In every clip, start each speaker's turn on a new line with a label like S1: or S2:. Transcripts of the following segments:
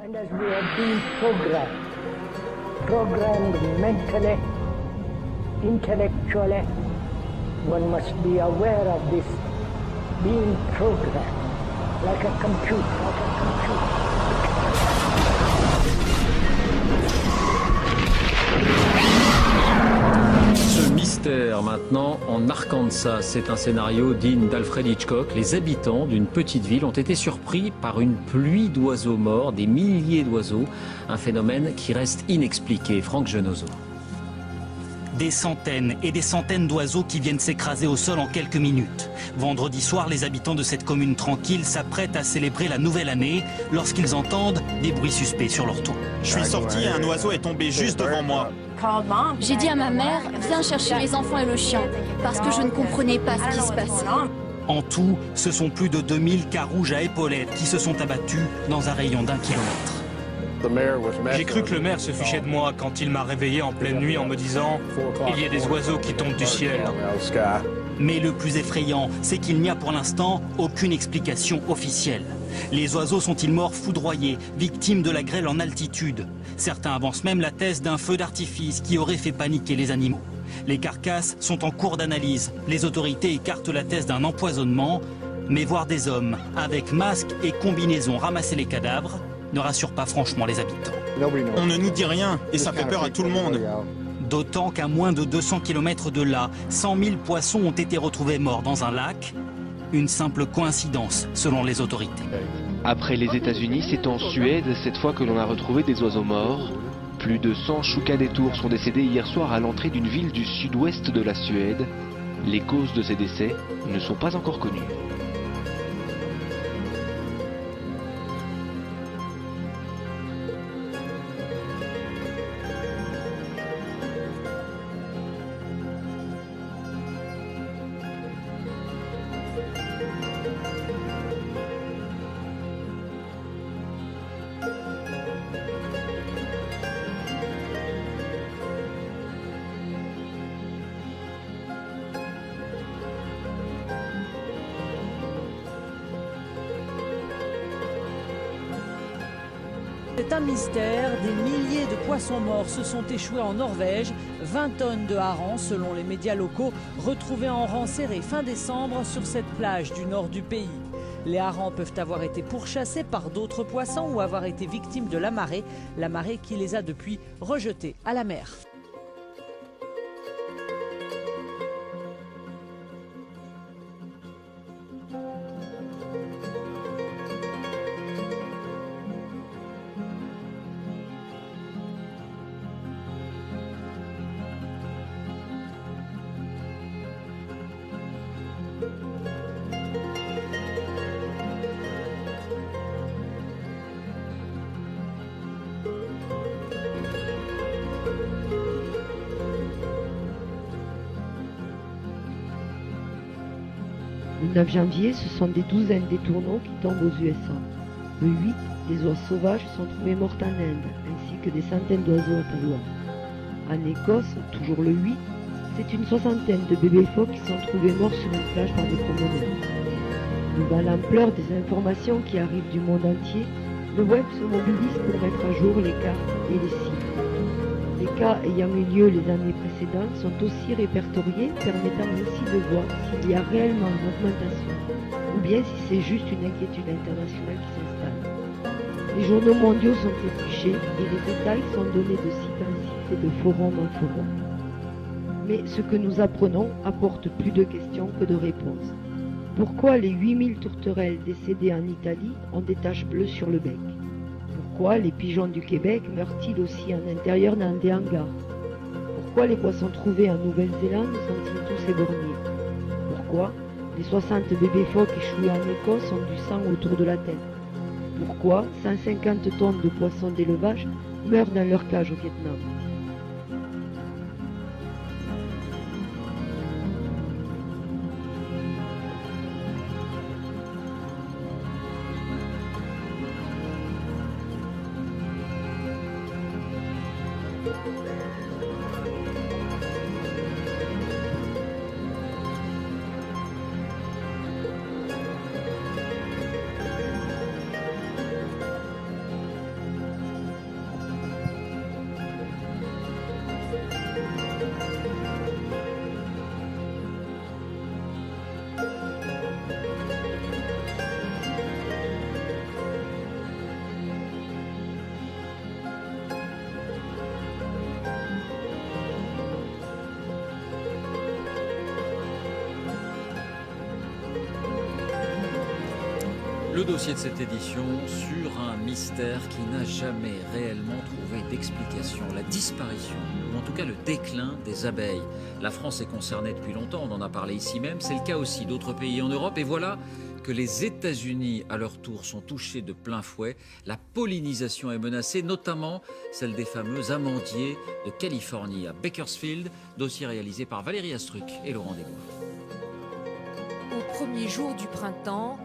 S1: And as we have been programmed mentally, intellectually, one must be aware of this being programmed like a computer.
S2: Ce mystère maintenant en Arkansas, c'est un scénario digne d'Alfred Hitchcock. Les habitants d'une petite ville ont été surpris par une pluie d'oiseaux morts, des milliers d'oiseaux, un phénomène qui reste inexpliqué. Franck Genozo.
S3: Des centaines et des centaines d'oiseaux qui viennent s'écraser au sol en quelques minutes. Vendredi soir, les habitants de cette commune tranquille s'apprêtent à célébrer la nouvelle année lorsqu'ils entendent des bruits suspects sur leur toit.
S4: Je suis sorti et un oiseau est tombé juste devant moi.
S5: J'ai dit à ma mère, viens chercher les enfants et le chien, parce que je ne comprenais pas ce qui se passait.
S3: En tout, ce sont plus de 2000 carouges à épaulettes qui se sont abattus dans un rayon d'1 kilomètre.
S6: J'ai cru que le maire se fichait de moi quand il m'a réveillé en pleine nuit en me disant « Il y a des oiseaux qui tombent du ciel ».
S3: Mais le plus effrayant, c'est qu'il n'y a pour l'instant aucune explication officielle. Les oiseaux sont-ils morts foudroyés, victimes de la grêle en altitude? Certains avancent même la thèse d'un feu d'artifice qui aurait fait paniquer les animaux. Les carcasses sont en cours d'analyse. Les autorités écartent la thèse d'un empoisonnement. Mais voir des hommes avec masques et combinaisons ramasser les cadavres ne rassure pas franchement les habitants.
S4: On ne nous dit rien et ça fait peur à tout le monde.
S3: D'autant qu'à moins de 200 km de là, 100 000 poissons ont été retrouvés morts dans un lac. Une simple coïncidence, selon les autorités.
S7: Après les États-Unis, c'est en Suède, cette fois que l'on a retrouvé des oiseaux morts. Plus de 100 choucas des tours sont décédés hier soir à l'entrée d'une ville du sud-ouest de la Suède. Les causes de ces décès ne sont pas encore connues.
S8: C'est un mystère, des milliers de poissons morts se sont échoués en Norvège, 20 tonnes de harengs, selon les médias locaux, retrouvés en rang serré fin décembre sur cette plage du nord du pays. Les harengs peuvent avoir été pourchassés par d'autres poissons ou avoir été victimes de la marée qui les a depuis rejetés à la mer.
S9: Le 9 janvier, ce sont des douzaines d'étourneaux qui tombent aux USA. Le 8, des oies sauvages sont trouvées mortes en Inde, ainsi que des centaines d'oiseaux à Taïwan. En Écosse, toujours le 8, c'est une soixantaine de bébés phoques qui sont trouvés morts sur une plage par des promeneurs. Devant l'ampleur des informations qui arrivent du monde entier, le web se mobilise pour mettre à jour les cartes et les sites. Les cas ayant eu lieu les années précédentes sont aussi répertoriés, permettant ainsi de voir s'il y a réellement une augmentation, ou bien si c'est juste une inquiétude internationale qui s'installe. Les journaux mondiaux sont épluchés et les détails sont donnés de site en site et de forum en forum. Mais ce que nous apprenons apporte plus de questions que de réponses. Pourquoi les 8000 tourterelles décédées en Italie ont des taches bleues sur le bec? Pourquoi les pigeons du Québec meurent-ils aussi en intérieur dans des hangars? Pourquoi les poissons trouvés en Nouvelle-Zélande sont-ils tous éborgnés? Pourquoi les 60 bébés phoques échoués en Écosse ont du sang autour de la tête? Pourquoi 150 tonnes de poissons d'élevage meurent dans leur cage au Vietnam?
S2: Le dossier de cette édition sur un mystère qui n'a jamais réellement trouvé d'explication, la disparition, ou en tout cas le déclin des abeilles. La France est concernée depuis longtemps, on en a parlé ici même, c'est le cas aussi d'autres pays en Europe, et voilà que les États-Unis, à leur tour, sont touchés de plein fouet. La pollinisation est menacée, notamment celle des fameux amandiers de Californie à Bakersfield, dossier réalisé par Valérie Astruc et Laurent Desbois.
S10: Au premier jour du printemps,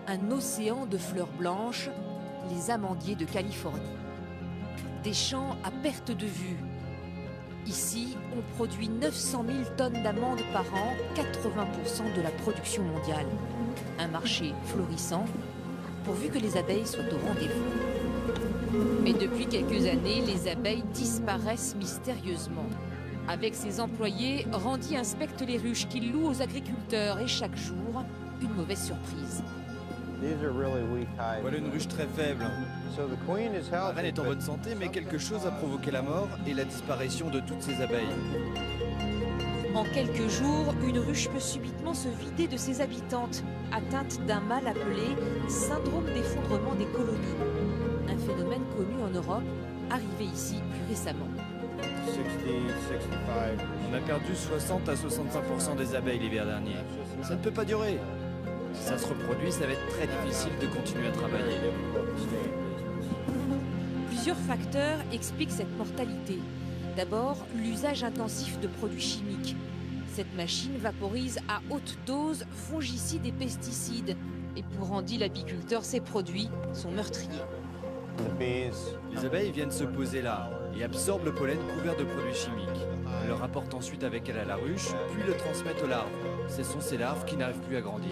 S10: un océan de fleurs blanches, les amandiers de Californie. Des champs à perte de vue. Ici, on produit 900 000 tonnes d'amandes par an, 80% de la production mondiale. Un marché florissant, pourvu que les abeilles soient au rendez-vous. Mais depuis quelques années, les abeilles disparaissent mystérieusement. Avec ses employés, Randy inspecte les ruches qu'il loue aux agriculteurs et chaque jour, une mauvaise surprise.
S11: Voilà une ruche très faible. La reine est en bonne santé, mais quelque chose a provoqué la mort et la disparition de toutes ces abeilles.
S10: En quelques jours, une ruche peut subitement se vider de ses habitantes, atteinte d'un mal appelé syndrome d'effondrement des colonies. Un phénomène connu en Europe, arrivé ici plus récemment.
S11: On a perdu 60 à 65% des abeilles l'hiver dernier. Ça ne peut pas durer. Si ça se reproduit, ça va être très difficile de continuer à travailler.
S10: Plusieurs facteurs expliquent cette mortalité. D'abord, l'usage intensif de produits chimiques. Cette machine vaporise à haute dose fongicides et pesticides. Et pour Randy l'apiculteur, ces produits sont meurtriers.
S11: Les abeilles viennent se poser là et absorbent le pollen couvert de produits chimiques. Elles le rapportent ensuite avec elles à la ruche, puis le transmettent aux larves. Ce sont ces larves qui n'arrivent plus à grandir.